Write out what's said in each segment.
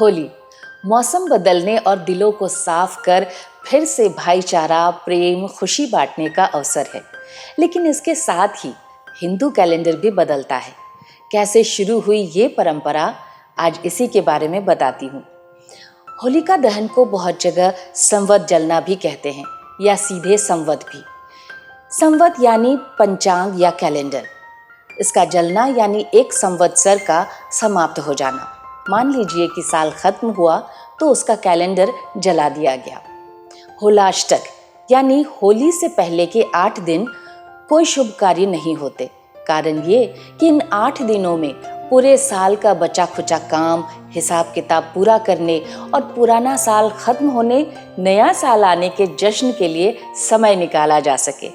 होली मौसम बदलने और दिलों को साफ कर फिर से भाईचारा, प्रेम, खुशी बांटने का अवसर है। लेकिन इसके साथ ही हिंदू कैलेंडर भी बदलता है। कैसे शुरू हुई ये परंपरा, आज इसी के बारे में बताती हूँ। होलिका दहन को बहुत जगह संवत जलना भी कहते हैं या सीधे संवत भी। संवत यानी पंचांग या कैलेंडर। इसका जलना यानी एक संवत्सर का समाप्त हो जाना। मान लीजिए कि साल खत्म हुआ तो उसका कैलेंडर जला दिया गया। होलाष्टक यानी होली से पहले के 8 दिन कोई शुभ कार्य नहीं होते। कारण ये कि इन 8 दिनों में पूरे साल का बचा खुचा काम, हिसाब किताब पूरा करने और पुराना साल खत्म होने, नया साल आने के जश्न के लिए समय निकाला जा सके।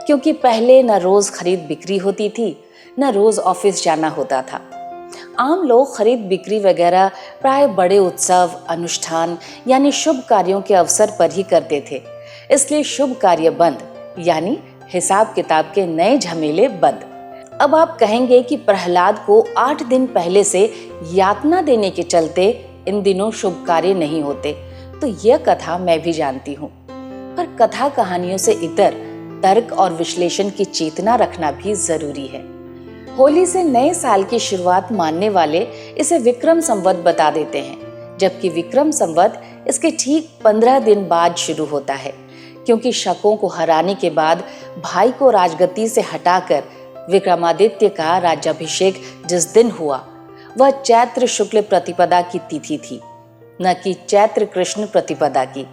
क्योंकि पहले न रोज खरीद बिक्री होती थी, न रोज ऑफिस जाना होता था। आम लोग खरीद बिक्री वगैरह प्राय बड़े उत्सव, अनुष्ठान यानी शुभ कार्यों के अवसर पर ही करते थे। इसलिए शुभ कार्य बंद यानी हिसाब किताब के नए झमेले बंद। अब आप कहेंगे कि प्रहलाद को 8 दिन पहले से यातना देने के चलते इन दिनों शुभ कार्य नहीं होते। तो यह कथा मैं भी जानती हूँ, पर कथा कहानियों से इतर तर्क और विश्लेषण की चेतना रखना भी जरूरी है। होली से नए साल की शुरुआत मानने वाले इसे विक्रम संवत बता देते हैं, जबकि विक्रम संवत इसके ठीक 15 दिन बाद शुरू होता है। क्योंकि शकों को हराने के बाद भाई को राजगद्दी से हटाकर विक्रमादित्य का राज्याभिषेक जिस दिन हुआ, वह चैत्र शुक्ल प्रतिपदा की तिथि थी, न कि चैत्र कृष्ण प्रतिपदा की।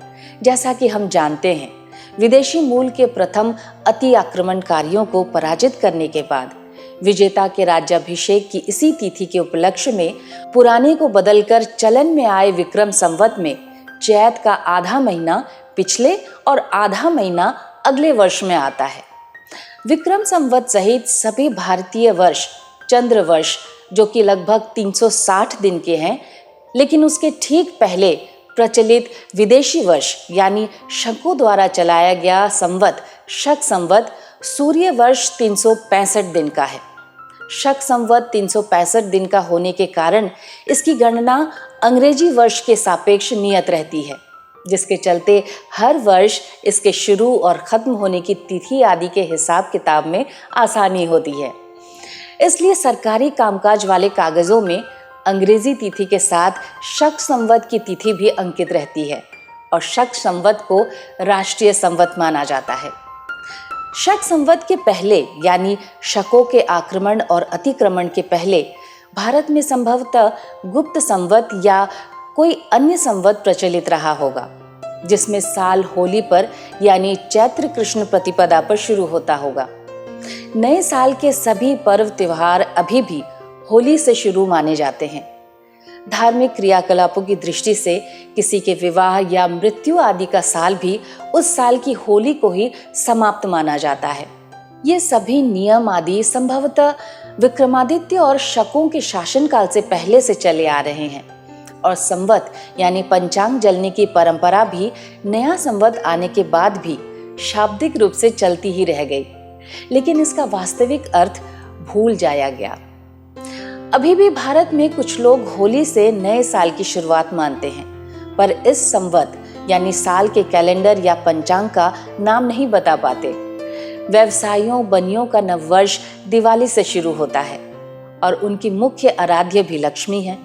जैसा कि हम जानते हैं, विदेशी मूल के प्रथम अति आक्रमणकारियों को पराजित करने के बाद विजेता के राज्याभिषेक की इसी तिथि के उपलक्ष्य में पुराने को बदलकर चलन में आए विक्रम संवत में चैत का आधा महीना पिछले और आधा महीना अगले वर्ष में आता है। विक्रम संवत सहित सभी भारतीय वर्ष चंद्र वर्ष, जो कि लगभग 360 दिन के हैं, लेकिन उसके ठीक पहले प्रचलित विदेशी वर्ष यानी शकों द्वारा चलाया गया संवत शक संवत सूर्य वर्ष 365 दिन का है। शक संवत 365 दिन का होने के कारण इसकी गणना अंग्रेजी वर्ष के सापेक्ष नियत रहती है, जिसके चलते हर वर्ष इसके शुरू और खत्म होने की तिथि आदि के हिसाब किताब में आसानी होती है। इसलिए सरकारी कामकाज वाले कागजों में अंग्रेजी तिथि के साथ शक संवत की तिथि भी अंकित रहती है और शक संवत को राष्ट्रीय संवत माना जाता है। शक संवत के पहले यानी शकों के आक्रमण और अतिक्रमण के पहले भारत में संभवतः गुप्त संवत या कोई अन्य संवत प्रचलित रहा होगा, जिसमें साल होली पर यानी चैत्र कृष्ण प्रतिपदा पर शुरू होता होगा। नए साल के सभी पर्व त्योहार अभी भी होली से शुरू माने जाते हैं। धार्मिक क्रियाकलापों की दृष्टि से किसी के विवाह या मृत्यु आदि का साल भी उस साल की होली को ही समाप्त माना जाता है। ये सभी नियम आदि संभवतः विक्रमादित्य और शकों के शासनकाल से पहले से चले आ रहे हैं और संवत यानी पंचांग जलने की परंपरा भी नया संवत आने के बाद भी शाब्दिक रूप से चलती ही रह गई, लेकिन इसका वास्तविक अर्थ भूल जाया गया। अभी भी भारत में कुछ लोग होली से नए साल की शुरुआत मानते हैं, पर इस संवत यानी साल के कैलेंडर या पंचांग का नाम नहीं बता पाते। व्यवसायियों बनियों का नववर्ष दिवाली से शुरू होता है और उनकी मुख्य आराध्य भी लक्ष्मी है।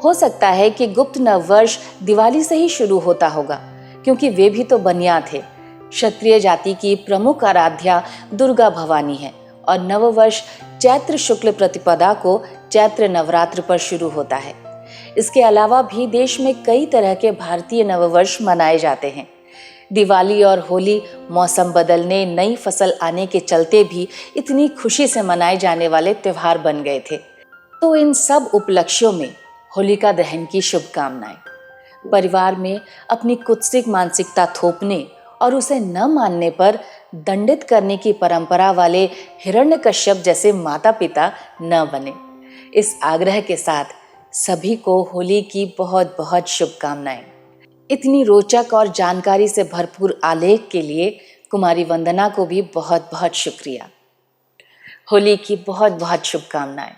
हो सकता है कि गुप्त नववर्ष दिवाली से ही शुरू होता होगा, क्योंकि वे भी तो बनिया थे। क्षत्रिय जाति की प्रमुख आराध्या दुर्गा भवानी है और नववर्ष चैत्र शुक्ल प्रतिपदा को चैत्र नवरात्र पर शुरू होता है। इसके अलावा भी देश में कई तरह के भारतीय नववर्ष मनाए जाते हैं। दिवाली और होली मौसम बदलने, नई फसल आने के चलते भी इतनी खुशी से मनाए जाने वाले त्योहार बन गए थे। तो इन सब उपलक्ष्यों में होलिका दहन की शुभकामनाएं। परिवार में अपनी कुत्सित मानसिकता थोपने और उसे न मानने पर दंडित करने की परंपरा वाले हिरण्यकश्यप जैसे माता पिता न बने। इस आग्रह के साथ सभी को होली की बहुत बहुत शुभकामनाएं। इतनी रोचक और जानकारी से भरपूर आलेख के लिए कुमारी वंदना को भी बहुत बहुत शुक्रिया। होली की बहुत बहुत शुभकामनाएं।